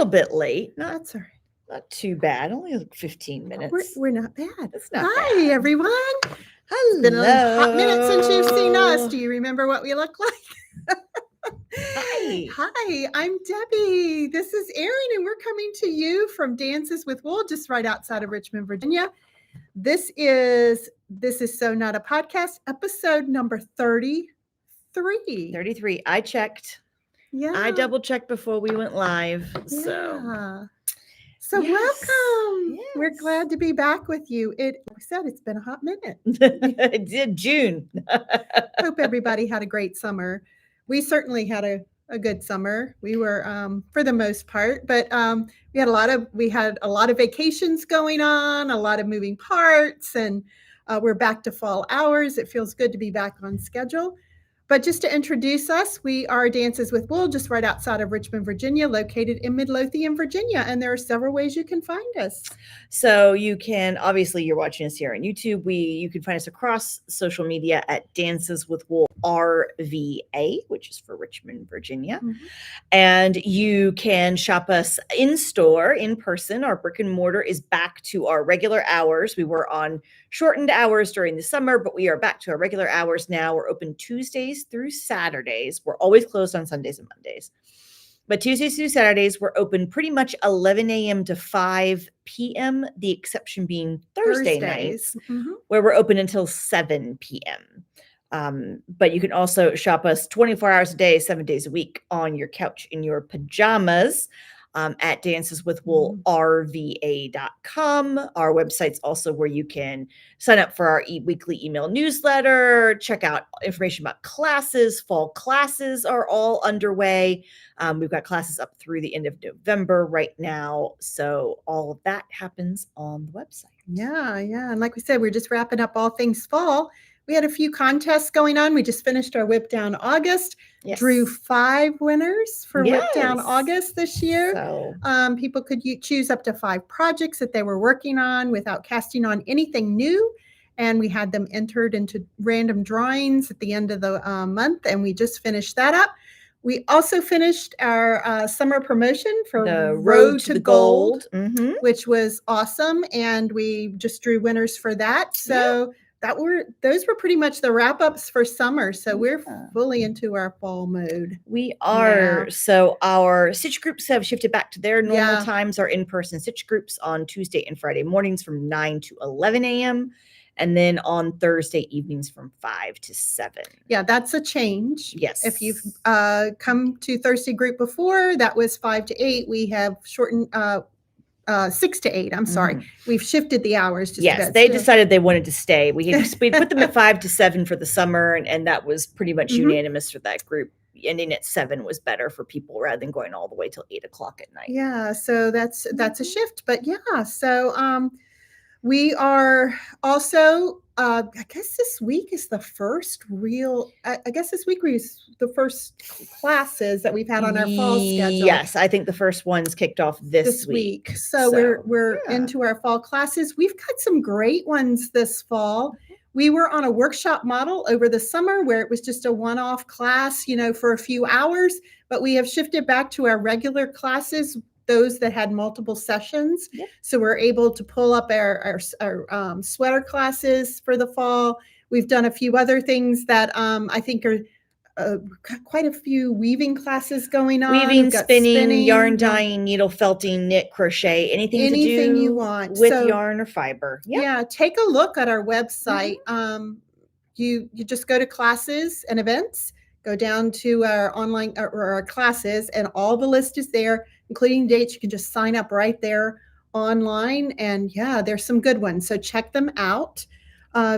little bit late. That's all right. Not too bad. Only like 15 minutes. We're not bad. It's not Hi, bad. everyone. Hello. It's been a hot minute since you've seen us. Do you remember what we look like? Hi, I'm Debbie. This is Erin, and we're coming to you from Dances with Wool, just right outside of Richmond, Virginia. This is So Not a Podcast, episode number 33. 33. I checked. Yeah. I double checked before we went live. So Yes. welcome. Yes. We're glad to be back with you. Like I said, it's been a hot minute. It did June. Hope everybody had a great summer. We certainly had a good summer. We were for the most part, but we had a lot of vacations going on, a lot of moving parts, and we're back to fall hours. It feels good to be back on schedule. But just to introduce us, we are Dances with Wool, just right outside of Richmond, Virginia, located in Midlothian, Virginia. And there are several ways you can find us. So you can, obviously you're watching us here on YouTube. You can find us across social media at Dances with Wool RVA, which is for Richmond, Virginia. Mm-hmm. And you can shop us in store, in person. Our brick and mortar is back to our regular hours. We were on shortened hours during the summer, but we are back to our regular hours now. We're open Tuesdays through Saturdays. We're always closed on Sundays and Mondays. But Tuesdays through Saturdays, we're open pretty much 11 a.m. to 5 p.m., the exception being Thursday nights, where we're open until 7 p.m. But you can also shop us 24 hours a day, 7 days a week on your couch in your pajamas at danceswithwoolrva.com. Our website's also where you can sign up for our weekly email newsletter, check out information about classes. Fall classes are all underway. We've got classes up through the end of November right now. So all of that happens on the website. Yeah. And like we said, we're just wrapping up all things fall. We had a few contests going on. We just finished our Whip Down August, drew 5 winners for Whip Down August this year. So, people could choose up to 5 projects that they were working on without casting on anything new. And we had them entered into random drawings at the end of the month, and we just finished that up. We also finished our summer promotion for the Road to Gold, which was awesome. And we just drew winners for that. So those were pretty much the wrap-ups for summer. So we're fully into our fall mode. We are. Yeah. So our stitch groups have shifted back to their normal times. Our in-person stitch groups on Tuesday and Friday mornings from 9 to 11 a.m. And then on Thursday evenings from 5 to 7. Yeah, that's a change. Yes. If you've come to Thursday group before, that was 5 to 8. We have shortened 6 to 8. I'm sorry. We've shifted the hours. Just they decided they wanted to stay. We put them at 5 to 7 for the summer, and that was pretty much unanimous for that group. Ending at 7 was better for people rather than going all the way till 8 o'clock at night. Yeah, so that's a shift. But so we are also. I guess this week is the first real. I guess this week was the first classes that we've had on our fall schedule. Yes, I think the first one's kicked off this week. So we're into our fall classes. We've got some great ones this fall. We were on a workshop model over the summer where it was just a one-off class, for a few hours. But we have shifted back to our regular classes, those that had multiple sessions. Yep. So we're able to pull up our sweater classes for the fall. We've done a few other things that I think are quite a few weaving classes going on. Weaving, spinning, yarn dyeing, needle felting, knit, crochet, anything to do you want with yarn or fiber. Yep. Yeah, take a look at our website. You just go to classes and events, go down to our online or our classes, and all the list is there, including dates. You can just sign up right there online. And there's some good ones. So check them out.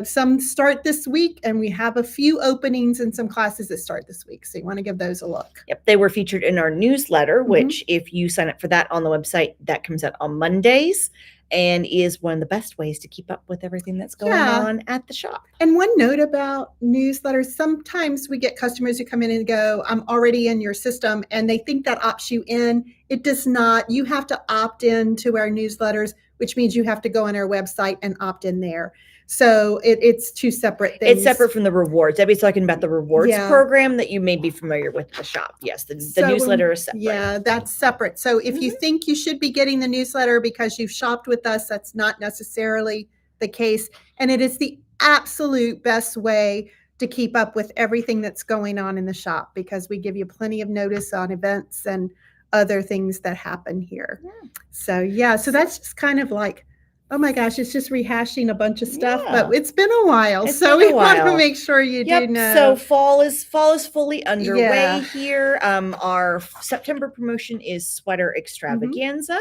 Some start this week, and we have a few openings in some classes that start this week. So you want to give those a look. Yep. They were featured in our newsletter, which if you sign up for that on the website, that comes out on Mondays and is one of the best ways to keep up with everything that's going on at the shop. And one note about newsletters, sometimes we get customers who come in and go, I'm already in your system, and they think that opts you in. It does not. You have to opt in to our newsletters. We which means you have to go on our website and opt in there. So it's two separate things. It's separate from the rewards. Debbie's talking about the rewards program that you may be familiar with the shop. Yes, the newsletter is separate. Yeah, that's separate. So if you think you should be getting the newsletter because you've shopped with us, that's not necessarily the case. And it is the absolute best way to keep up with everything that's going on in the shop, because we give you plenty of notice on events and other things that happen here. So that's just kind of like, oh my gosh, it's just rehashing a bunch of stuff, but it's been a while. We want to make sure you do know. So fall is fully underway here. Our September promotion is Sweater Extravaganza.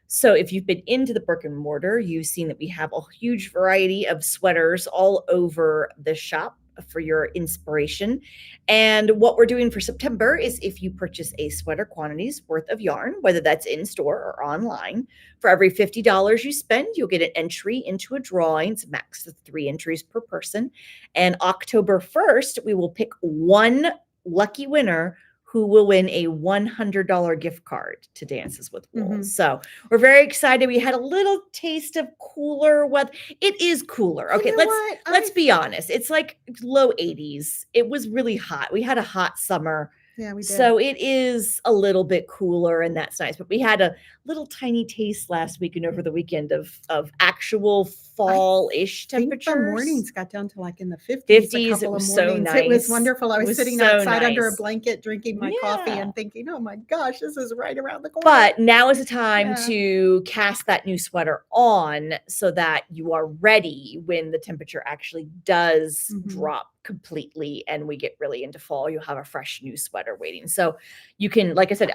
So if you've been into the brick and mortar, you've seen that we have a huge variety of sweaters all over the shop for your inspiration. And what we're doing for September is, if you purchase a sweater quantities worth of yarn, whether that's in store or online, for every $50 you spend, you'll get an entry into a drawing. It's a max of 3 entries per person. And October 1st, we will pick one lucky winner who will win a $100 gift card to Dances with Wool. So we're very excited. We had a little taste of cooler weather. It is cooler. Okay, let's be honest. It's like low 80s. It was really hot. We had a hot summer. Yeah, we did. So it is a little bit cooler, and that's nice. But we had a little tiny taste last week and over the weekend of actual fall-ish temperatures. The mornings got down to like in the 50s. A couple of mornings. So nice. It was wonderful. I was sitting outside under a blanket drinking my coffee and thinking, oh my gosh, this is right around the corner. But now is the time to cast that new sweater on so that you are ready when the temperature actually does drop completely and we get really into fall. You'll have a fresh new sweater waiting. So you can, like I said,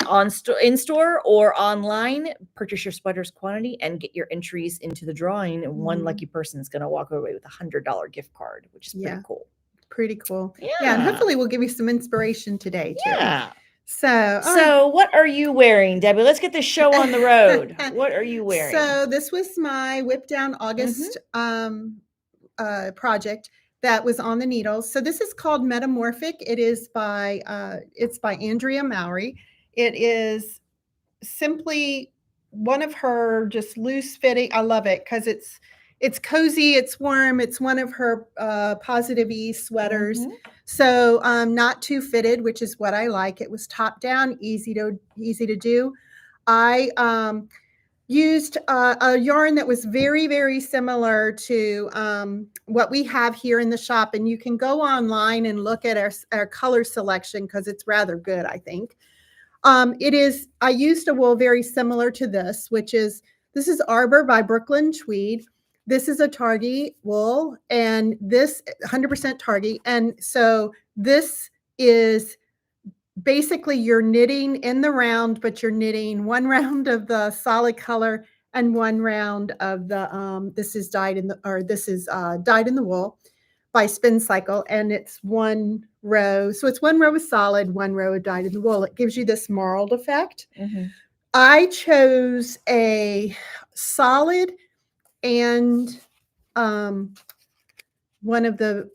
in store or online, purchase your sweater's quantity and get your entries into the drawing. And one lucky person is going to walk away with a $100 gift card, which is pretty cool. Pretty cool. Yeah. And hopefully we'll give you some inspiration today too. Yeah. So what are you wearing, Debbie? Let's get the show on the road. What are you wearing? So this was my Whip Down August project that was on the needles. So this is called Metamorphic. It is by Andrea Mowry. It is simply one of her just loose fitting. I love it because it's cozy, it's warm. It's one of her positive ease sweaters. So not too fitted, which is what I like. It was top down, easy to do. I used a yarn that was very, very similar to what we have here in the shop. And you can go online and look at our color selection because it's rather good, I think. I used a wool very similar to this, this is Arbor by Brooklyn Tweed. This is a Targhee wool, and this 100% Targhee. And so this is basically you're knitting in the round, but you're knitting one round of the solid color and one round of the this is dyed in the wool by Spin Cycle, and it's one row. So it's one row of solid, one row of dyed in the wool. It gives you this marled effect. I chose a solid and one of the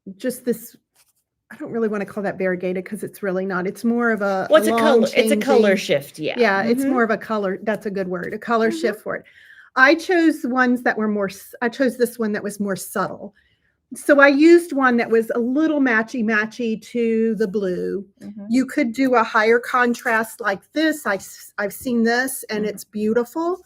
this. I don't really want to call that variegated because it's really not. It's more of a it's a color shift. Yeah. It's more of a color. That's a good word. A color shift for it. I chose ones that were more. I chose this one that was more subtle. So I used one that was a little matchy to the blue. You could do a higher contrast like this. I've seen this and it's beautiful.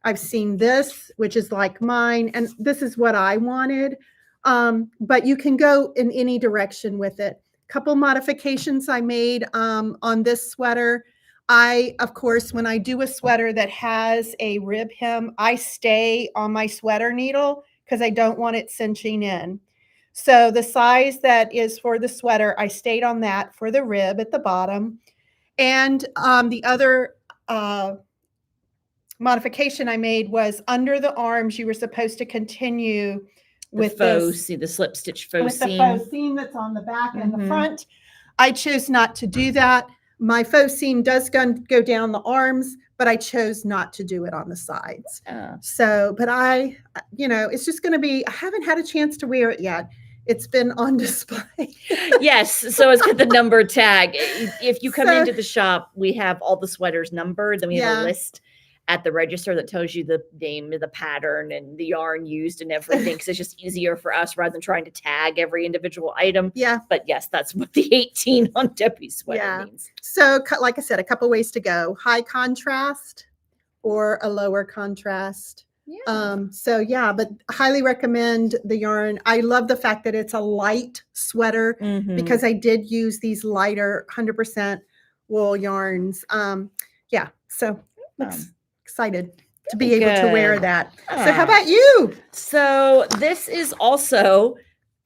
I've seen this, which is like mine, and this is what I wanted. But you can go in any direction with it. Couple modifications I made on this sweater. Of course, when I do a sweater that has a rib hem, I stay on my sweater needle because I don't want it cinching in. So the size that is for the sweater, I stayed on that for the rib at the bottom. And the other modification I made was under the arms, you were supposed to continue with the slip stitch faux seam. With the faux seam that's on the back and the front. I chose not to do that. My faux seam does go down the arms, but I chose not to do it on the sides. So, but it's just going to be, I haven't had a chance to wear it yet. It's been on display. Yes. So it's got the number tag. If you come into the shop, we have all the sweaters numbered. Then we have a list. at the register that tells you the name of the pattern and the yarn used and everything, because it's just easier for us rather than trying to tag every individual item. Yeah. But yes, that's what the 18 on Debbie's sweater means. So like I said, a couple ways to go: high contrast or a lower contrast. But highly recommend the yarn. I love the fact that it's a light sweater because I did use these lighter 100% wool yarns. So excited to be able to wear that. So how about you? So this is also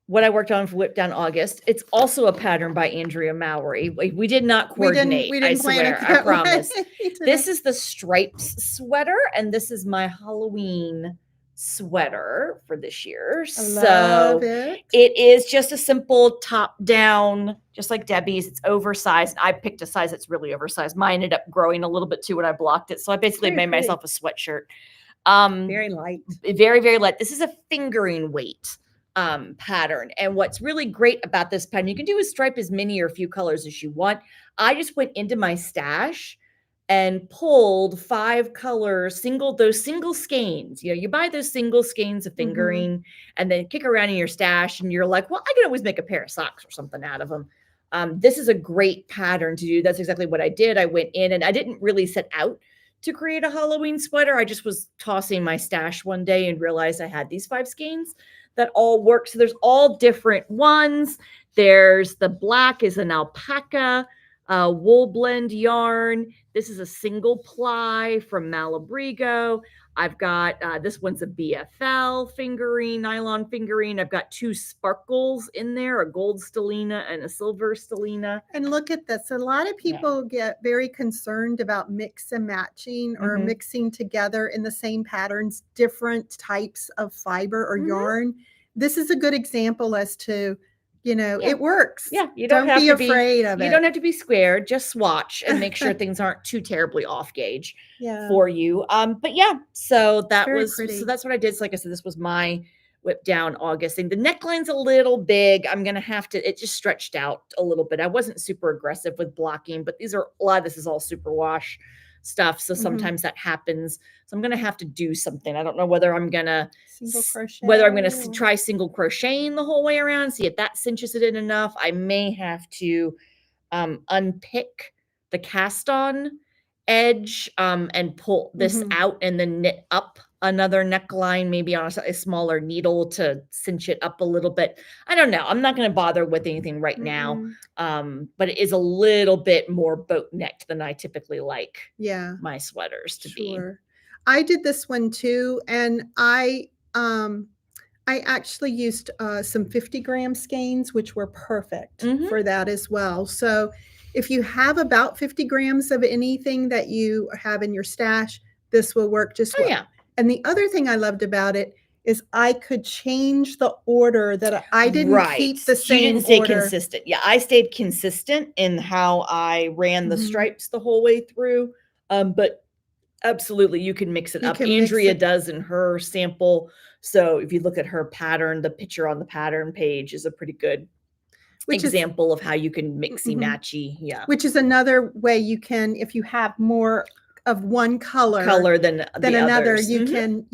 what I worked on for Whip Down August. It's also a pattern by Andrea Mowry. We did not coordinate. We didn't plan swear, it that I promise. way. This is the stripes sweater, and this is my Halloween sweater for this year. Love it. It is just a simple top down, just like Debbie's. It's oversized. I picked a size that's really oversized. Mine ended up growing a little bit too when I blocked it. So I basically made myself a sweatshirt. Very light. Very, very light. This is a fingering weight pattern. And what's really great about this pattern, you can do a stripe as many or few colors as you want. I just went into my stash and pulled 5 colors, those single skeins. You buy those single skeins of fingering and then kick around in your stash, and you're like, well, I can always make a pair of socks or something out of them. This is a great pattern to do. That's exactly what I did. I went in and I didn't really set out to create a Halloween sweater. I just was tossing my stash one day and realized I had these 5 skeins that all work. So there's all different ones. There's the black is an alpaca wool blend yarn. This is a single ply from Malabrigo. I've got, this one's a BFL fingering, nylon fingering. I've got 2 sparkles in there, a gold stellina and a silver stellina. And look at this. A lot of people get very concerned about mix and matching or mixing together in the same patterns, different types of fiber or yarn. This is a good example as to, it works. Yeah, you don't be afraid of it. You don't have to be scared. Just swatch and make sure things aren't too terribly off gauge for you. But yeah, so that was pretty. So that's what I did. So like I said, this was my Whip Down August thing. The neckline's a little big. I'm gonna have to. It just stretched out a little bit. I wasn't super aggressive with blocking, but a lot of this is all superwash stuff. So sometimes that happens. So I'm going to have to do something. I don't know whether I'm going to try single crocheting the whole way around, see if that cinches it in enough. I may have to unpick the cast on edge and pull this out and then knit up another neckline, maybe on a smaller needle to cinch it up a little bit. I don't know. I'm not going to bother with anything right now. But it is a little bit more boat necked than I typically like my sweaters to be. I did this one too. And I actually used some 50-gram skeins, which were perfect for that as well. So if you have about 50 grams of anything that you have in your stash, this will work just well. Yeah. And the other thing I loved about it is I could change the order that I didn't keep the same order. You didn't stay consistent. Yeah, I stayed consistent in how I ran the stripes the whole way through. But absolutely, you can mix it up. Andrea does in her sample. So if you look at her pattern, the picture on the pattern page is a pretty good example of how you can mixy-matchy. Yeah. Which is another way you can, if you have more of one color than another, others. you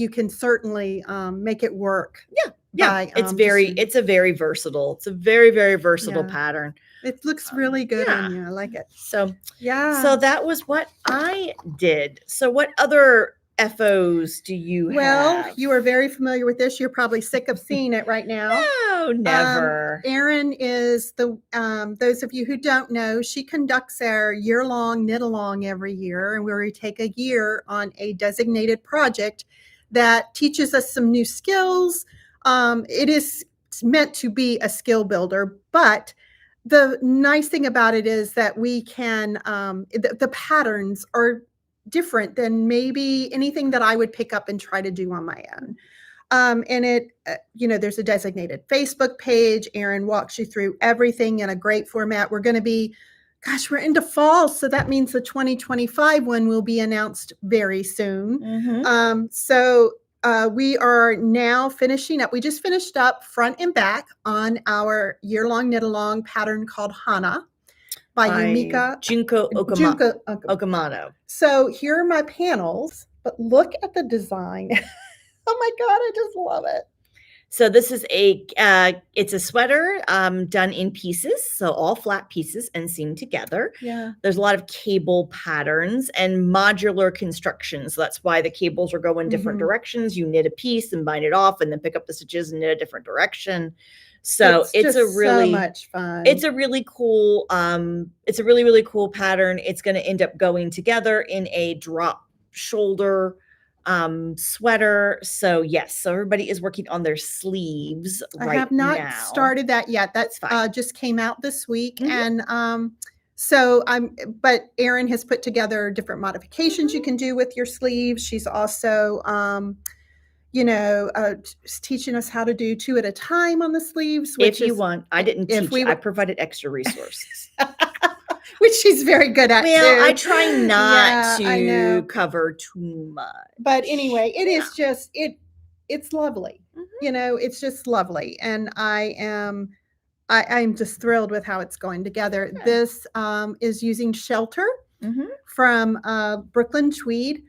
can certainly make it work. It's a very versatile. It's a very, very versatile pattern. It looks really good on you. I like it. So that was what I did. So what other FOs do you have? Well, you are very familiar with this. You're probably sick of seeing it right now. No, never. Erin is those of you who don't know, she conducts our year-long knit-along every year, and where we take a year on a designated project that teaches us some new skills. It is meant to be a skill builder, but the nice thing about it is that we can, the patterns are different than maybe anything that I would pick up and try to do on my own. And it, there's a designated Facebook page. Erin walks you through everything in a great format. We're going to be, we're into fall. So that means the 2025 one will be announced very soon. So we are now finishing up. We just finished up front and back on our year-long knit-along pattern called Hana by Junko Okamoto. So here are my panels. But look at the design. Oh my God, I just love it. So this is it's a sweater done in pieces, so all flat pieces and seamed together. Yeah. There's a lot of cable patterns and modular construction. So that's why the cables are going different directions. You knit a piece and bind it off and then pick up the stitches and knit a different direction. So it's a really so much fun. It's a really cool really cool pattern. It's going to end up going together in a drop shoulder sweater. So yes, so everybody is working on their sleeves right now. I have not started that yet. That's just came out this week. And so but Erin has put together different modifications you can do with your sleeves. She's also teaching us how to do 2 at a time on the sleeves. If you want, I didn't teach. I provided extra resources. Which she's very good at. Well, I try not to cover too much. But anyway, it is just it's lovely. It's just lovely. And I'm just thrilled with how it's going together. Yeah. This is using Shelter from Brooklyn Tweed.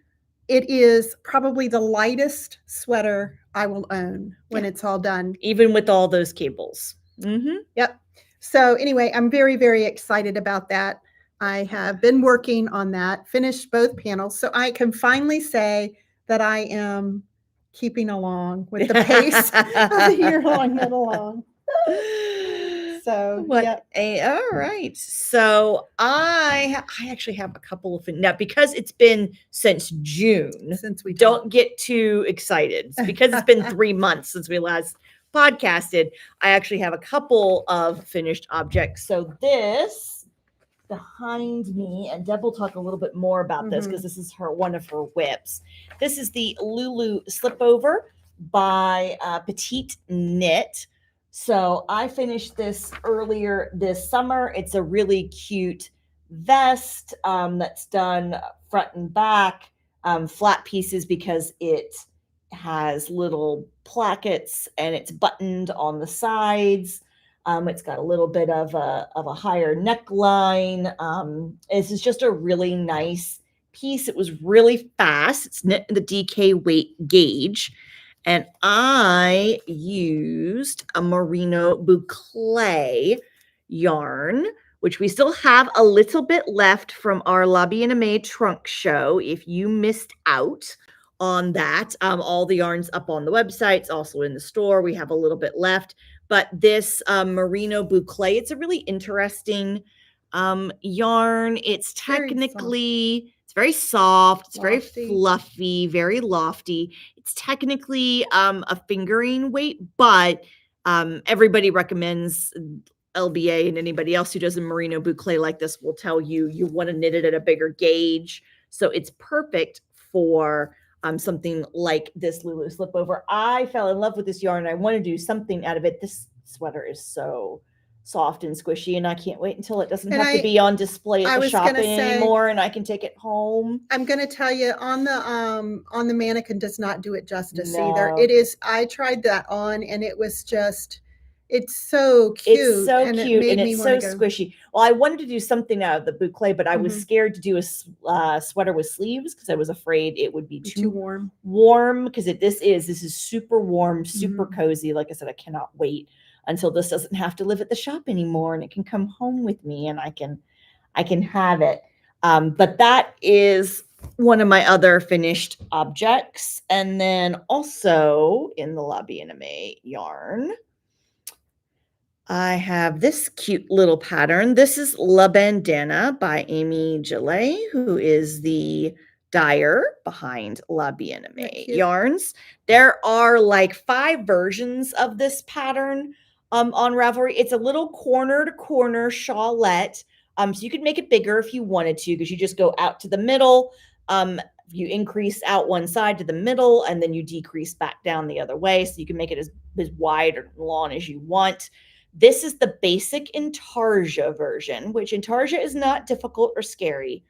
It is probably the lightest sweater I will own when it's all done. Even with all those cables. Yep. So anyway, I'm very, very excited about that. I have been working on that, finished both panels. So I can finally say that I am keeping along with the pace of the year-long knit along. So, all right. So I actually have a couple of now because it's been since June. Since we don't get too excited. It's because it's been 3 months since we last podcasted. I actually have a couple of finished objects. So this behind me, and Deb will talk a little bit more about this because this is one of her whips. This is the Lulu Slipover by PetiteKnit. So I finished this earlier this summer. It's a really cute vest that's done front and back, flat pieces because it has little plackets and it's buttoned on the sides. It's got a little bit of a higher neckline. This is just a really nice piece. It was really fast. It's knit in the DK weight gauge. And I used a merino boucle yarn, which we still have a little bit left from our Lobby and Aimee trunk show. If you missed out on that, all the yarns up on the website. It's also in the store. We have a little bit left. But this merino boucle, it's a really interesting yarn. It's technically... It's very soft. It's very fluffy, very lofty. It's technically a fingering weight, but everybody recommends LBA, and anybody else who does a merino boucle like this will tell you want to knit it at a bigger gauge. So it's perfect for something like this Lulu Slipover. I fell in love with this yarn. I want to do something out of it. This sweater is so soft and squishy, and I can't wait until it doesn't have to be on display at the shop anymore, and I can take it home. I'm going to tell you, on the mannequin does not do it justice either. It is. I tried that on, and it was just. It's so cute. It's so cute, and it's so squishy. Well, I wanted to do something out of the boucle, but I was scared to do a sweater with sleeves because I was afraid it would be too warm. Warm because this is super warm, super cozy. Like I said, I cannot wait until this doesn't have to live at the shop anymore and it can come home with me and I can have it. But that is one of my other finished objects. And then also in the Lobby and Aimee yarn, I have this cute little pattern. This is La Bandana by Aimee Gille, who is the dyer behind Lobby and Aimee yarns. There are like 5 versions of this pattern on Ravelry. It's a little corner to corner shawlette. So you could make it bigger if you wanted to, because you just go out to the middle. You increase out one side to the middle, and then you decrease back down the other way. So you can make it as wide or long as you want. This is the basic Intarsia version, which Intarsia is not difficult or scary.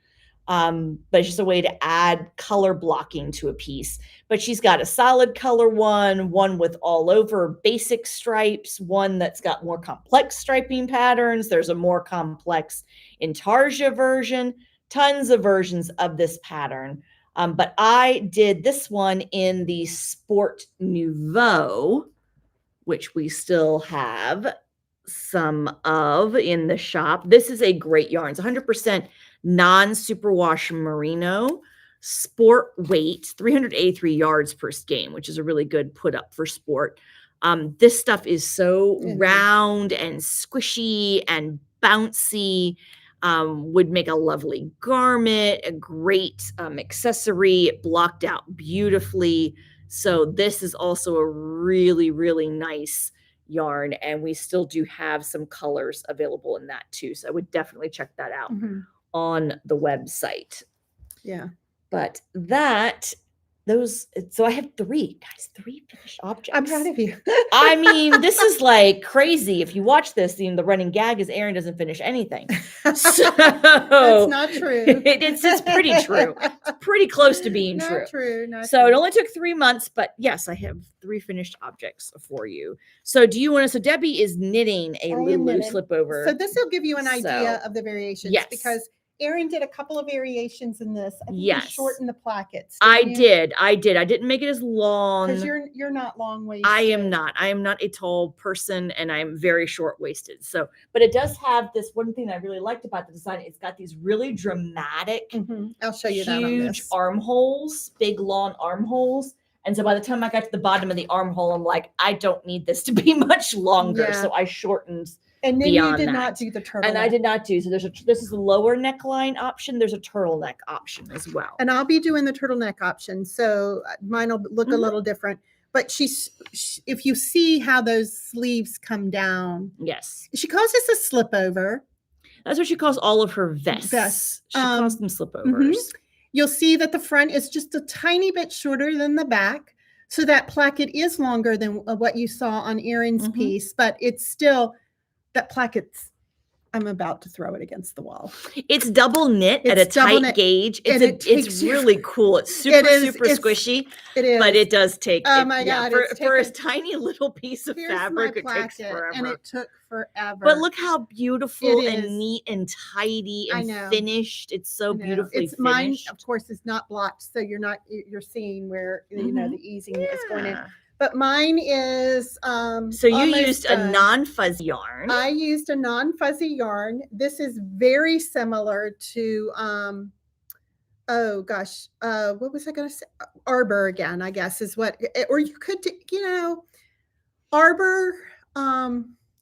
But it's just a way to add color blocking to a piece. But she's got a solid color one with all over basic stripes, one that's got more complex striping patterns. There's a more complex Intarsia version, tons of versions of this pattern. But I did this one in the Sport Nouveau, which we still have some of in the shop. This is a great yarn. It's 100% non-superwash merino, sport weight, 383 yards per skein, which is a really good put up for sport. This stuff is so round and squishy and bouncy. Would make a lovely garment, a great accessory. It blocked out beautifully. So this is also a really, really nice yarn, and we still do have some colors available in that too. So I would definitely check that out on the website. Yeah. But so I have 3 finished objects. I'm proud of you. I mean, this is like crazy. If you watch this, the running gag is Erin doesn't finish anything. So that's not true. It's pretty true. It's pretty close to being not true. So it only took 3 months, but yes, I have 3 finished objects for you. So so Debbie is knitting a Lulu slipover. So this will give you an idea of the variations. Yes. Because Erin did a couple of variations in this. I think you shortened the plackets. I did. I didn't make it as long. Because you're not long waisted. I am not a tall person, and I'm very short waisted. So, but it does have this one thing I really liked about the design. It's got these really dramatic, I'll show you that on huge this. armholes, big long armholes. And so by the time I got to the bottom of the armhole, I'm like, I don't need this to be much longer. Yeah. So I shortened. And then you did not do the turtleneck. And I did not do. So this is a lower neckline option. There's a turtleneck option as well. And I'll be doing the turtleneck option. So mine will look a little different. But if you see how those sleeves come down. Yes. She calls this a slipover. That's what she calls all of her vests. She calls them slipovers. You'll see that the front is just a tiny bit shorter than the back. So that placket is longer than what you saw on Erin's piece. But it's still... That placket's, I'm about to throw it against the wall. It's double knit at a tight gauge. It's really cool. It's super squishy. It is. But it does take. Oh my God. For a tiny little piece of fabric, it takes forever. And it took forever. But look how beautiful and neat and tidy and finished. It's so beautifully finished. Mine, of course, is not blocked. So you're seeing where, the easing is going in. But mine is so you used a non-fuzzy yarn. I used a non-fuzzy yarn. This is very similar to what was I going to say? Arbor again, I guess is what, or you could Arbor.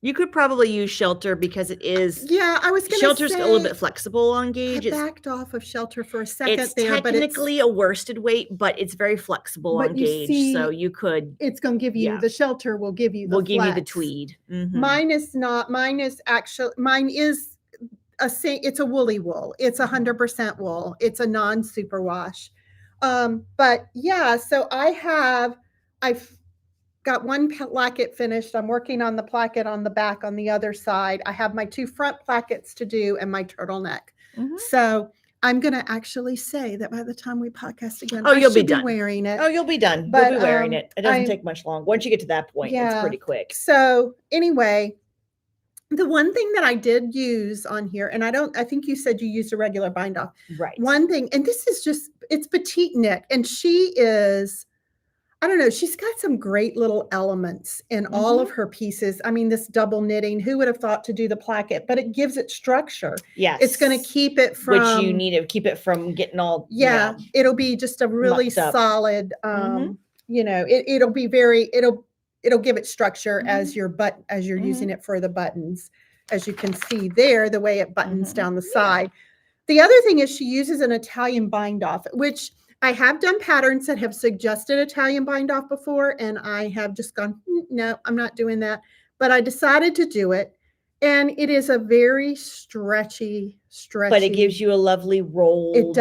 You could probably use Shelter because it is. Yeah, I was going to say. Shelter's a little bit flexible on gauge. I backed off of Shelter for a second it's technically a worsted weight, but it's very flexible on gauge. So you could. It's going to give you, the Shelter will give you the Will give you the tweed. Mine is not. Mine is it's a woolly wool. It's 100% wool. It's a non-superwash. But yeah, so I've got one placket finished. I'm working on the placket on the back on the other side. I have my 2 front plackets to do and my turtleneck. So I'm going to actually say that by the time we podcast again, you'll be done wearing it. Oh, you'll be done. But, you'll be wearing it. It doesn't take much long. Once you get to that point, it's pretty quick. So anyway, the one thing that I did use on here, and I think you said you used a regular bind off. Right. One thing, and this is it's PetiteKnit, and she is, I don't know, she's got some great little elements in all of her pieces. I mean, this double knitting, who would have thought to do the placket, but it gives it structure. Yes. It's going to keep it from. Which you need to keep it from getting all. Yeah. It'll be just a really solid, it'll be very, it'll give it structure as you're using it for the buttons. As you can see there, the way it buttons down the side. The other thing is she uses an Italian bind off, which I have done patterns that have suggested Italian bind off before, and I have just gone, no, I'm not doing that. But I decided to do it, and it is a very stretchy. But it gives you a lovely rolled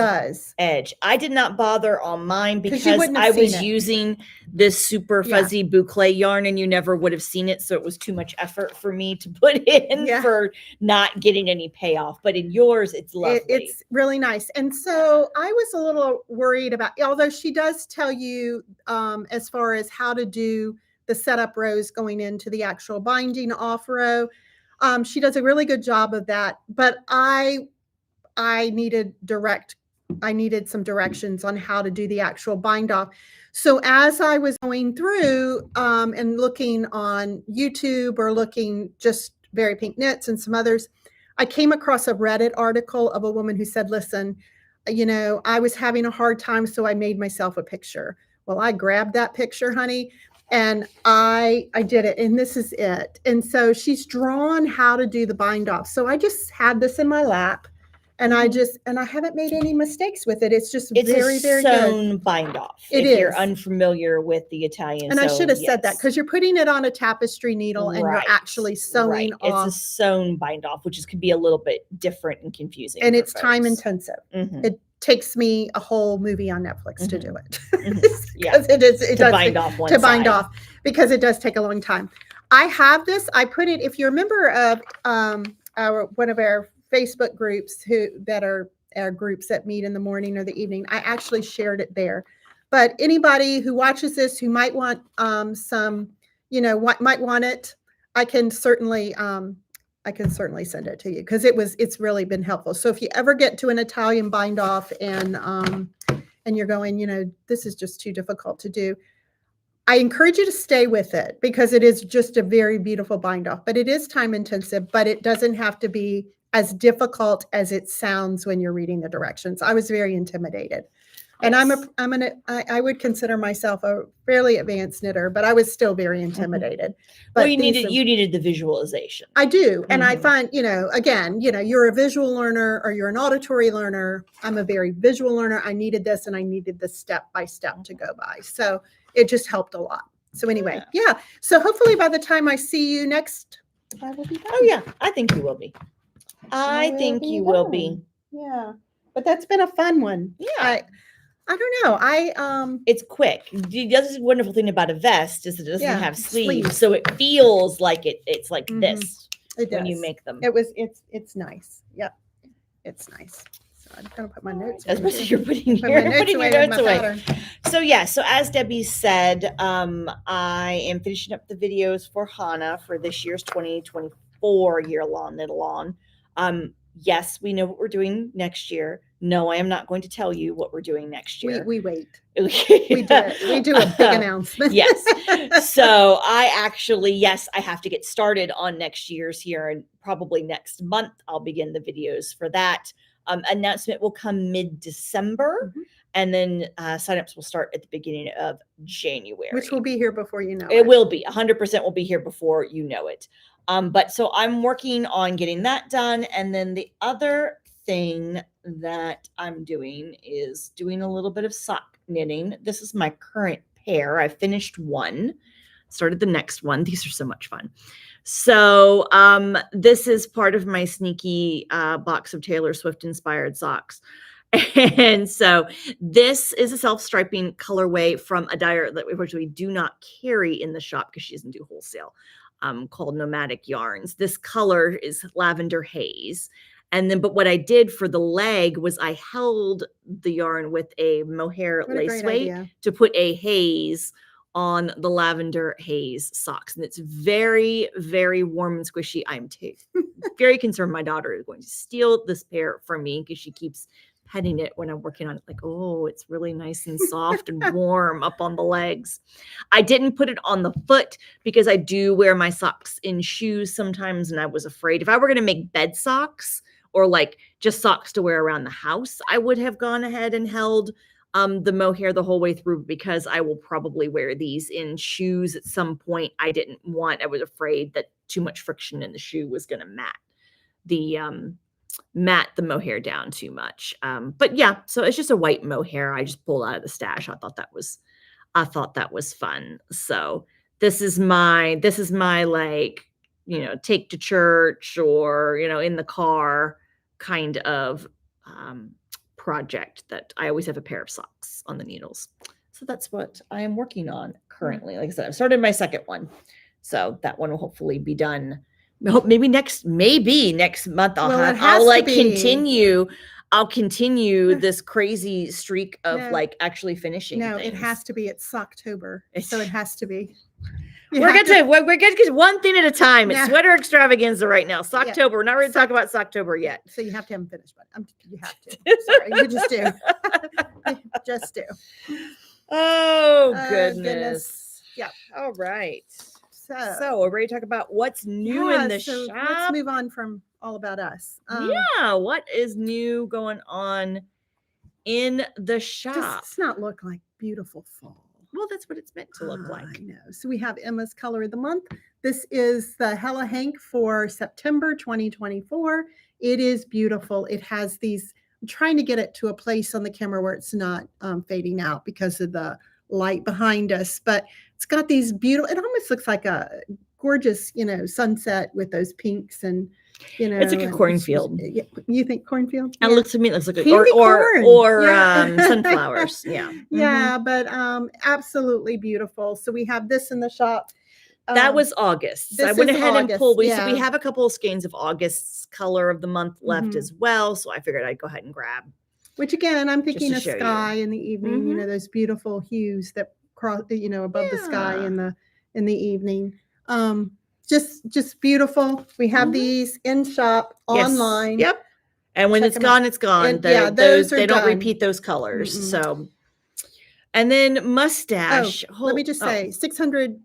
edge. I did not bother on mine because I was using this super fuzzy boucle yarn, and you never would have seen it. So it was too much effort for me to put in for not getting any payoff. But in yours, it's lovely. It's really nice. And so I was a little worried about, although she does tell you as far as how to do the setup rows going into the actual binding off row. She does a really good job of that, but I needed direct I needed some directions on how to do the actual bind off. So as I was going through and looking on YouTube or looking just Very Pink Knits and some others, I came across a Reddit article of a woman who said, listen, I was having a hard time, so I made myself a picture. Well, I grabbed that picture, honey, and I did it, and this is it. And so she's drawn how to do the bind off. So I just had this in my lap, and I haven't made any mistakes with it. It's just very, very good. It's a sewn bind off. It if is. You're unfamiliar with the Italian. And I should have said that because you're putting it on a tapestry needle and you're actually sewing off. It's a sewn bind off, which can be a little bit different and confusing. And it's time intensive. It takes me a whole movie on Netflix to do it. Because it does bind off one side. To bind off, because it does take a long time. I have this. I put it, if you're a member of one of our Facebook groups that are our groups that meet in the morning or the evening, I actually shared it there. But anybody who watches this who might want some, might want it, I can certainly send it to you because it's really been helpful. So if you ever get to an Italian bind off and you're going, this is just too difficult to do, I encourage you to stay with it because it is just a very beautiful bind off, but it is time intensive, but it doesn't have to be as difficult as it sounds when you're reading the directions. I was very intimidated. And I would consider myself a fairly advanced knitter, but I was still very intimidated. But well, you needed the visualization. I do. And I find, again, you're a visual learner or you're an auditory learner. I'm a very visual learner. I needed this and I needed this step by step to go by. So it just helped a lot. So anyway, yeah. So hopefully by the time I see you next, I will be done. Oh yeah, I think you will be. I think you will be. Yeah. But that's been a fun one. Yeah. I don't know. It's quick. The other wonderful thing about a vest is it doesn't have sleeves, so it feels like it's like this when you make them. It's nice. Yep, it's nice. So I'm gonna put my notes. Especially you're putting your notes away. So as Debbie said, I am finishing up the videos for Hana for this year's 2024 year-long knit-along. Yes, we know what we're doing next year. No, I am not going to tell you what we're doing next year. We wait. We do a big announcement. Yes. So I have to get started on next year's here, and probably next month I'll begin the videos for that. Announcement will come mid-December, and then signups will start at the beginning of January. Which will be here before you know it. It will be. 100% will be here before you know it. But so I'm working on getting that done. And then the other thing that I'm doing is doing a little bit of sock knitting. This is my current pair. I finished one, started the next one. These are so much fun. So this is part of my sneaky box of Taylor Swift inspired socks. And so this is a self-striping colorway from a dyer that we unfortunately do not carry in the shop because she doesn't do wholesale, called Nomadic Yarns. This color is lavender haze. And then, but what I did for the leg was I held the yarn with a mohair lace weight to put a haze on the lavender haze socks. And it's very, very warm and squishy. I'm very concerned my daughter is going to steal this pair from me because she keeps petting it when I'm working on it. Like, oh, it's really nice and soft and warm up on the legs. I didn't put it on the foot because I do wear my socks in shoes sometimes. And I was afraid if I were going to make bed socks or like just socks to wear around the house, I would have gone ahead and held the mohair the whole way through because I will probably wear these in shoes at some point. I was afraid that too much friction in the shoe was going to mat the mohair down too much. But yeah, so it's just a white mohair I just pulled out of the stash. I thought that was fun. So this is my like, take to church or, in the car kind of project that I always have a pair of socks on the needles. So that's what I am working on currently. Like I said, I've started my second one. So that one will hopefully be done. Maybe next month I'll continue this crazy streak of like actually finishing. No, things. It has to be. It's Socktober. So it has to be. We're good because one thing at a time. It's Yeah. sweater extravaganza right now. Socktober. Yeah. We're not ready to talk about Socktober yet. So you have to have them finished, but you have to. Sorry, you just do. You just do. Oh, goodness. Yeah. All right. So we're ready to talk about what's new in the so shop. let's move on from all about us. What is new going on in the shop? Does this not look like beautiful fall? Well, that's what it's meant to look like. I know. So we have Emma's color of the month. This is the Hella Hank for September 2024. It is beautiful. It has these, I'm trying to get it to a place on the camera where it's not fading out because of the light behind us, but it's got these beautiful, it almost looks like a gorgeous, sunset with those pinks and, it's like a cornfield. You think cornfield? It looks to me, it looks like corn. sunflowers. Yeah. Yeah, but absolutely beautiful. So we have this in the shop. That was August. So I went ahead and pulled. So we have a couple of skeins of August's color of the month left as well. So I figured I'd go ahead and grab. Which again, I'm thinking a sky in the evening. Those beautiful hues that cross, above the sky in the evening. Just beautiful. We have these in shop online. Yep. And when it's gone, it's gone. And, those are they don't done. repeat those colors. So, and then mustache. Let me just say 600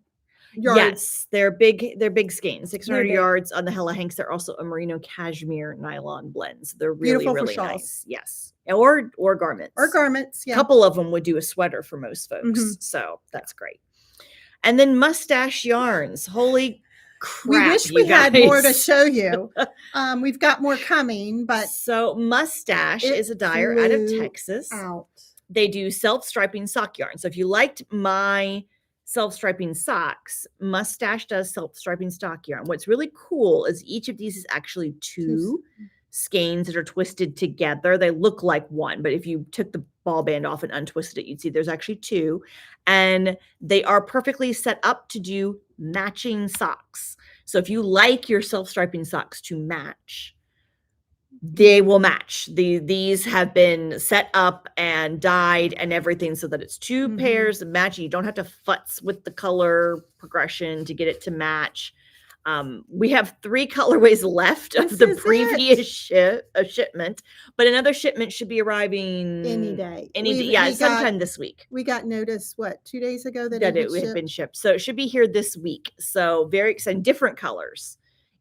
yards. Yes, they're big skeins. 600 yards on the Hella Hanks. They're also a merino cashmere nylon blend. So they're really, beautiful really for nice. Yes. Or garments. Or garments. Yeah. A couple of them would do a sweater for most folks. So that's great. And then mustache yarns. Holy crap. We wish we had more to show you. We've got more coming, but so mustache is a dyer out of Texas. They do self-striping sock yarn. So if you liked my self-striping socks, mustache does self-striping sock yarn. What's really cool is each of these is actually two skeins that are twisted together. They look like one, but if you took the ball band off and untwisted it, you'd see there's actually two, and they are perfectly set up to do matching socks. So if you like your self-striping socks to match, they will match. These have been set up and dyed and everything so that it's two pairs of matching. You don't have to futz with the color progression to get it to match. We have 3 colorways left of the previous shipment, but another shipment should be arriving any day. Sometime this week. We got notice 2 days ago that it had been shipped. So it should be here this week. So very exciting, different colors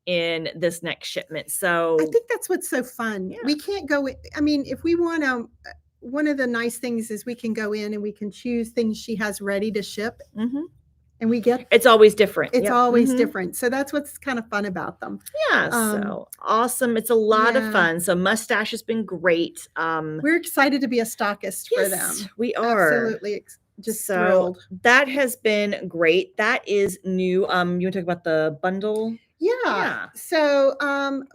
in this next shipment. So I think that's what's so fun. Yeah. We can't go. I mean, if we want to, one of the nice things is we can go in and we can choose things she has ready to ship. And we get it's always different. It's always different. So that's what's kind of fun about them. Yeah. So awesome. It's a lot of fun. So mustache has been great. We're excited to be a stockist for them. We are absolutely just thrilled. That has been great. That is new. You want to talk about the bundle? Yeah. So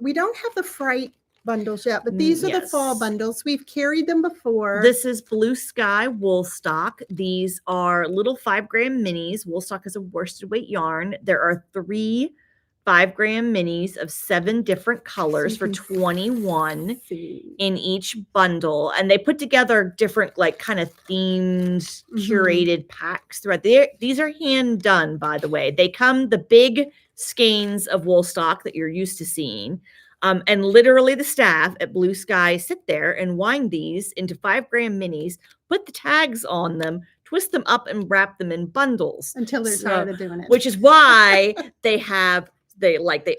we don't have the Fright bundles yet, but these are the fall bundles. We've carried them before. This is Blue Sky wool stock. These are little 5-gram minis. Wool stock is a worsted weight yarn. There are 3 5-gram minis of 7 different colors for $21 in each bundle, and they put together different kind of themed curated packs throughout there. These are hand done, by the way. They come the big skeins of wool stock that you're used to seeing. And literally the staff at Blue Sky sit there and wind these into 5-gram minis, put the tags on them, twist them up and wrap them in bundles. Until they're tired of doing it. Which is why they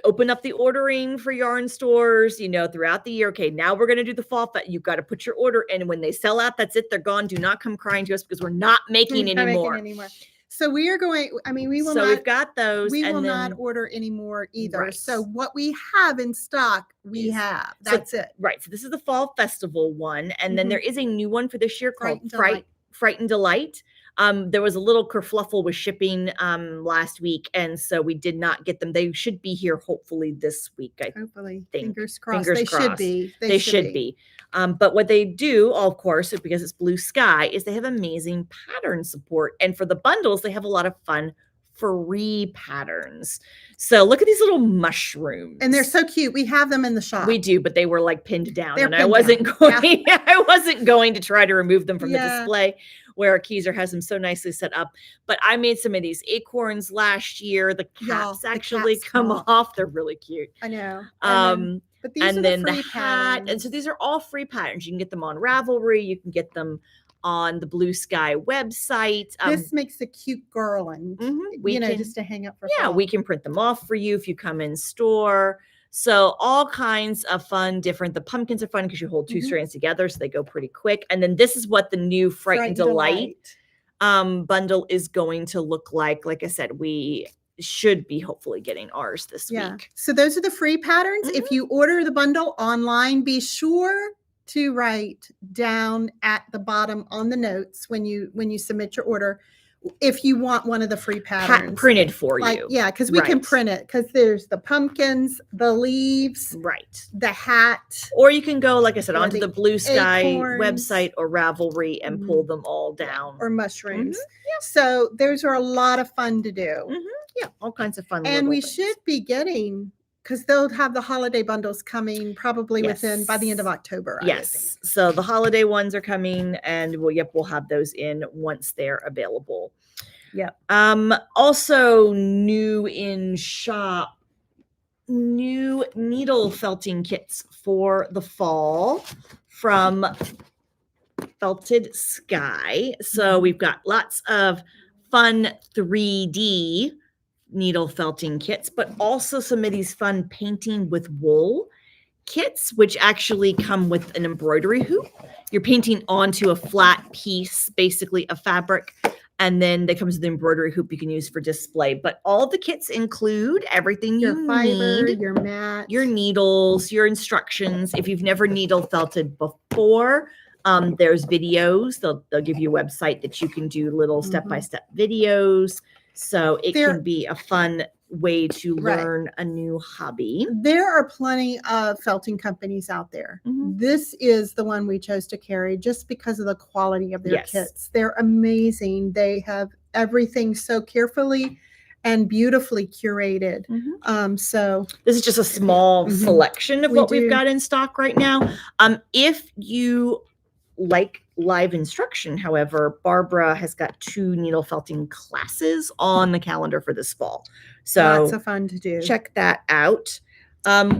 open up the ordering for yarn stores, throughout the year. Okay, now we're going to do the fall. You've got to put your order in. And when they sell out, that's it. They're gone. Do not come crying to us because we're not making anymore. So we are going, we will we've got those. We will not order anymore either. Right. So what we have in stock, we have. That's it. Right. So this is the Fall Festival one. And then there is a new one for this year called Fright and Delight. There was a little kerfluffle with shipping last week, and so we did not get them. They should be here hopefully this week. Hopefully. Think. Fingers crossed. They should be. They should be. But what they do, of course, because it's Blue Sky, is they have amazing pattern support. And for the bundles, they have a lot of fun free patterns. So look at these little mushrooms. And they're so cute. We have them in the shop. We do, but they were pinned down. I wasn't going to try to remove them from the display. where Keezer has them so nicely set up. But I made some of these acorns last year. The caps actually come off. They're really cute. I know. But these are then the hat. And so these are all free patterns. You can get them on Ravelry. You can get them on the Blue Sky website. This makes a cute garland, just to hang up for fall. We can print them off for you if you come in store. So all kinds of fun, different. The pumpkins are fun because you hold two strands together, so they go pretty quick. And then this is what the new Fright and Delight bundle is going to look like. Like I said, we should be hopefully getting ours this week. So those are the free patterns. If you order the bundle online, be sure to write down at the bottom on the notes when you submit your order if you want one of the free patterns printed for you. Yeah, because we can print it, because there's the pumpkins, the leaves, the hat. Or you can go, like I said, onto the Blue Sky website or Ravelry and pull them all down. Or mushrooms. So those are a lot of fun to do. Yeah, all kinds of fun. And we should be getting, because they'll have the holiday bundles coming probably by the end of October. Yes. So the holiday ones are coming, and we'll have those in once they're available. Yep. Also new in shop, new needle felting kits for the fall from Felted Sky. So we've got lots of fun 3D needle felting kits, but also some of these fun painting with wool kits, which actually come with an embroidery hoop. You're painting onto a flat piece, basically of fabric, and then that comes with the embroidery hoop you can use for display. But all the kits include everything you need: your mat, your needles, your instructions. If you've never needle felted before, there's videos. They'll give you a website that you can do little step-by-step videos. So it can be a fun way to learn a new hobby. There are plenty of felting companies out there. This is the one we chose to carry just because of the quality of their kits. They're amazing. They have everything so carefully and beautifully curated. So this is just a small selection of what we've got in stock right now. If you like live instruction, however, Barbara has got 2 needle felting classes on the calendar for this fall. So lots of fun to do. Check that out.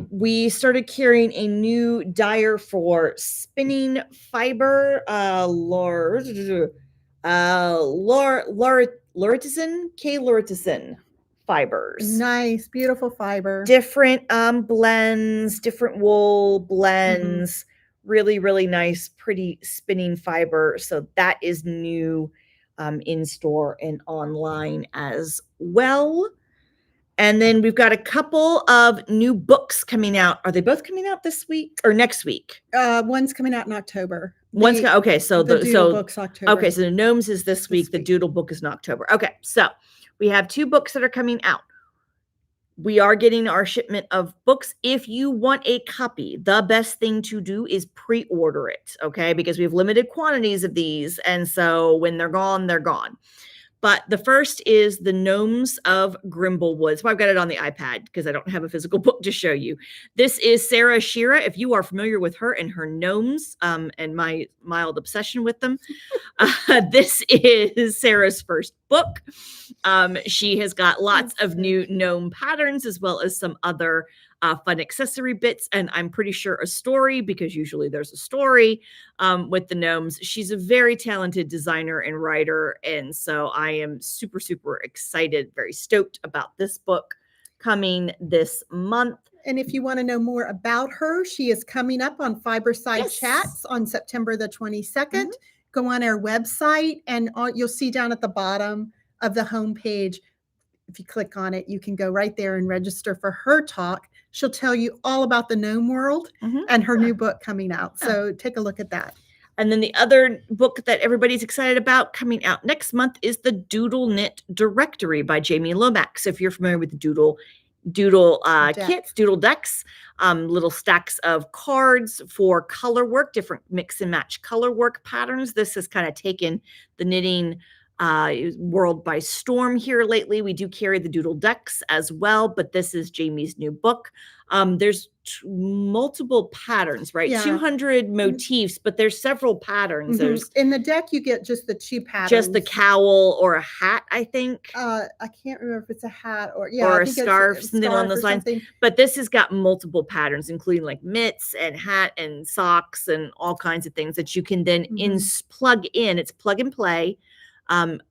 We started carrying a new dyer for spinning fiber, K-Loritisan fibers. Nice, beautiful fiber. Different blends, different wool blends. Really, really nice, pretty spinning fiber. So that is new in store and online as well. And then we've got a couple of new books coming out. Are they both coming out this week or next week? One's coming out in October. Okay, so the Doodle book's October. Okay, so the Gnomes is this week. The Doodle book is in October. Okay, so we have 2 books that are coming out. We are getting our shipment of books. If you want a copy, the best thing to do is pre-order it, okay? Because we have limited quantities of these, and so when they're gone, they're gone. But the first is The Gnomes of Grimblewood. So I've got it on the iPad because I don't have a physical book to show you. This is Sarah Shira. If you are familiar with her and her gnomes and my mild obsession with them, this is Sarah's first book. She has got lots of new gnome patterns as well as some other fun accessory bits, and I'm pretty sure a story, because usually there's a story with the gnomes. She's a very talented designer and writer, and so I am super, super excited, very stoked about this book coming this month. And if you want to know more about her, she is coming up on Fiberside Chats on September the 22nd. Go on our website, and you'll see down at the bottom of the homepage, if you click on it, you can go right there and register for her talk. She'll tell you all about the gnome world and her new book coming out. So take a look at that. And then the other book that everybody's excited about coming out next month is the Doodle Knit Directory by Jamie Lomax. So if you're familiar with the Doodle kits, Doodle decks, little stacks of cards for color work, different mix and match color work patterns. This has kind of taken the knitting world by storm here lately. We do carry the doodle decks as well, but this is Jamie's new book. There's multiple patterns, right? Yeah. 200 motifs, but there's several patterns. There's in the deck, you get just the 2 patterns. just the cowl or a hat, I think. I can't remember if it's a hat or or a scarf, something along those lines. But this has got multiple patterns, including like mitts and hat and socks and all kinds of things that you can then plug in. It's plug and play.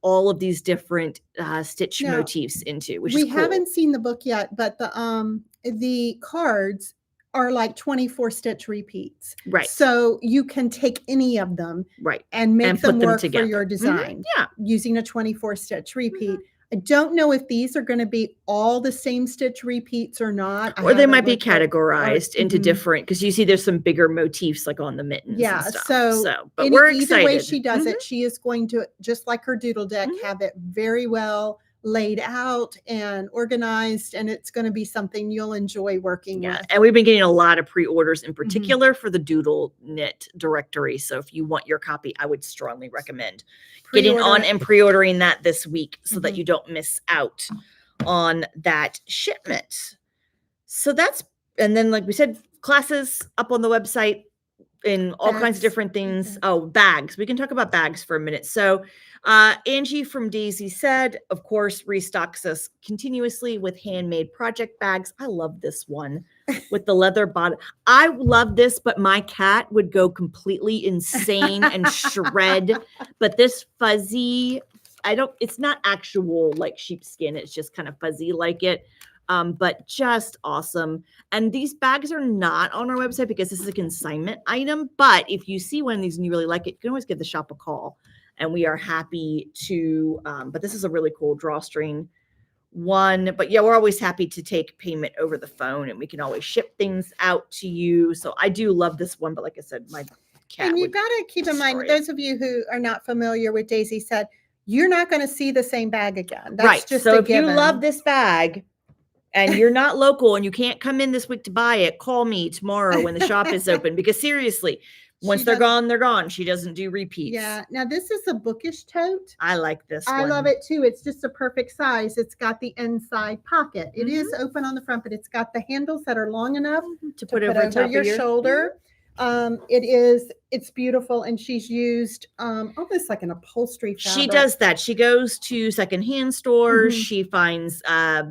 All of these different stitch motifs into, which is cool. We haven't seen the book yet, but the cards are like 24 stitch repeats. Right. So you can take any of them and make them work for your design using a 24 stitch repeat. I don't know if these are going to be all the same stitch repeats or not. Or they might be categorized into different, because you see there's some bigger motifs like on the mittens. Yeah. And stuff. So but we're excited. Either way she does it, she is going to, just like her doodle deck, have it very well laid out and organized, and it's going to be something you'll enjoy working with. And we've been getting a lot of pre-orders in particular for the doodle knit directory. So if you want your copy, I would strongly recommend getting on and pre-ordering that this week so that you don't miss out on that shipment. So that's, and then like we said, classes up on the website in all kinds of different things. Oh, bags. We can talk about bags for a minute. So Angie from Daisy said, of course, restocks us continuously with handmade project bags. I love this one with the leather bottom. I love this, but my cat would go completely insane and shred. But this fuzzy, it's not actual like sheepskin. It's just kind of fuzzy like it. But just awesome. And these bags are not on our website because this is a consignment item. But if you see one of these and you really like it, you can always give the shop a call. And we are happy to, but this is a really cool drawstring one. But yeah, we're always happy to take payment over the phone, and we can always ship things out to you. So I do love this one. But like I said, my cat. And you've got to keep in mind, those of you who are not familiar with Daisy said, you're not going to see the same bag again. That's just so a if given. You love this bag and you're not local and you can't come in this week to buy it, call me tomorrow when the shop is open, because seriously, once they're gone, they're gone. She doesn't do repeats. Yeah. Now this is a bookish tote. I like this one. I love it too. It's just a perfect size. It's got the inside pocket. It is open on the front, but it's got the handles that are long enough to put over top your shoulder. It's beautiful, and she's used almost like an upholstery fabric. She does that. She goes to secondhand stores. She finds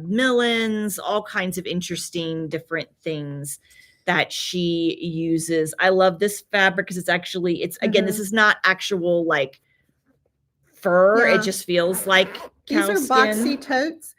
millins, all kinds of interesting different things that she uses. I love this fabric because it's again, this is not actual like fur. It just feels like cow These are boxy totes.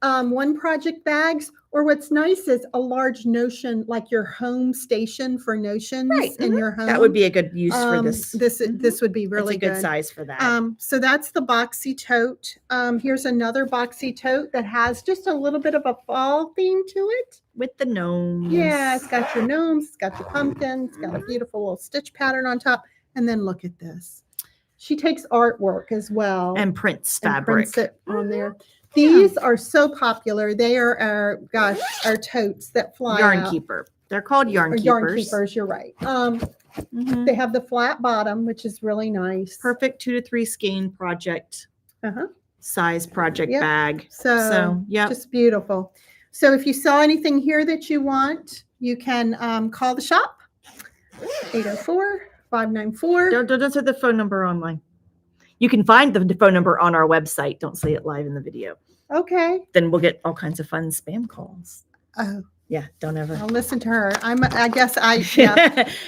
One project bags, or what's nice is a large notion, like your home station for notions in your home. That would be a good use for this. This would be really good size for that. So that's the boxy tote. Here's another boxy tote that has just a little bit of a fall theme to it. With the gnomes. Yeah, it's got your gnomes, it's got your pumpkins, it's got a beautiful little stitch pattern on top. And then look at this. She takes artwork as well. And prints fabric. Prints it on there. These are so popular. They are our totes that fly Yarn out. Keeper. They're called Yarn Keepers. Yarn Keepers, you're right. They have the flat bottom, which is really nice. Perfect 2 to 3 skein project size project bag. So yeah, just beautiful. So if you saw anything here that you want, you can call the shop, 804-594. Don't say the phone number online. You can find the phone number on our website. Don't say it live in the video. Okay. Then we'll get all kinds of fun spam calls. Oh. Yeah, don't ever. I'll listen to her. I guess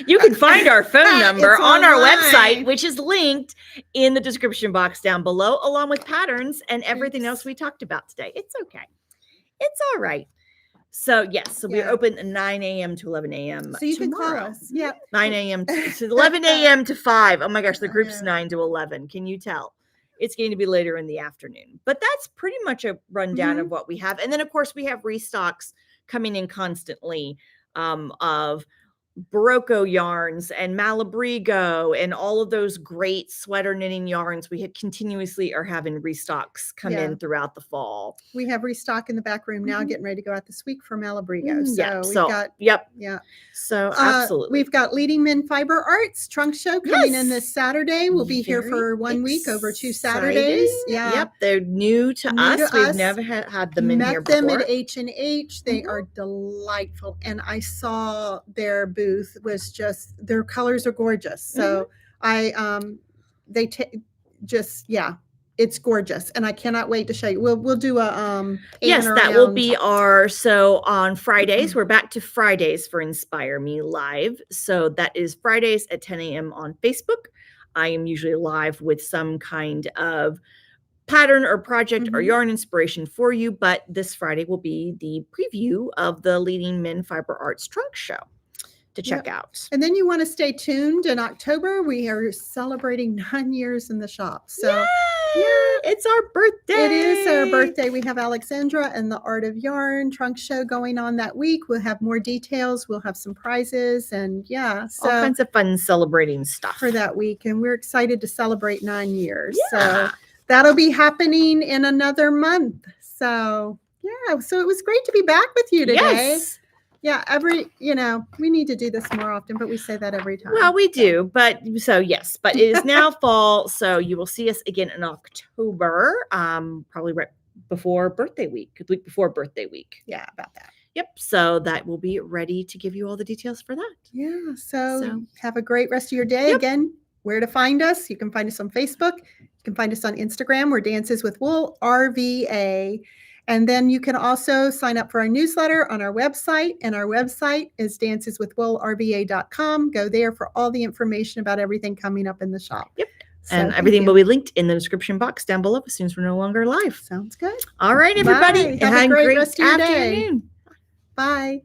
You can find our phone number on our website, which is linked in the description box down below, along with patterns and everything else we talked about today. It's okay. It's all right. So yes, we're open at 9 a.m. to 11 a.m. So you tomorrow. Can call us. Yeah. 9 a.m. to 11 a.m. to 5. Oh my gosh, the group's 9 to 11. Can you tell? It's going to be later in the afternoon. But that's pretty much a rundown of what we have. And then, of course, we have restocks coming in constantly of Barocco yarns and Malabrigo and all of those great sweater knitting yarns. We continuously are having restocks come in throughout the fall. We have restock in the back room now, getting ready to go out this week for Malabrigo. So we've got, So absolutely. We've got Leading Men Fiber Arts trunk show coming in this Saturday. We'll be here for 1 week over 2 Saturdays. Yeah. Yep. They're new to us. We've never had them in here before. Met them at H&H. They are delightful. And I saw their booth was just, their colors are gorgeous. So it's gorgeous, and I cannot wait to show you. We'll do a that will be so on Fridays. We're back to Fridays for Inspire Me Live. So that is Fridays at 10 a.m. on Facebook. I am usually live with some kind of pattern or project or yarn inspiration for you, but this Friday will be the preview of the Leading Men Fiber Arts trunk show to check out. And then you want to stay tuned. In October, we are celebrating 9 years in the shop. So it's our birthday. It is our birthday. We have Alexandra and the Art of Yarn trunk show going on that week. We'll have more details. We'll have some prizes and all kinds of fun celebrating stuff for that week. And we're excited to celebrate 9 years. So that'll be happening in another month. So so it was great to be back with you today. Yeah, we need to do this more often, but we say that every time. Well, we do, but it is now fall, so you will see us again in October, probably right before birthday week, the week before birthday week. Yeah, about that. Yep, so that will be ready to give you all the details for that. Yeah, so have a great rest of your day. Again, where to find us? You can find us on Facebook. You can find us on Instagram. We're Dances with Wool, RVA. And then you can also sign up for our newsletter on our website. And our website is danceswithwoolrva.com. Go there for all the information about everything coming up in the shop. Yep. So and everything will be linked in the description box down below as soon as we're no longer live. Sounds good. All right, everybody. Bye. Have a great rest of your afternoon. day. Bye.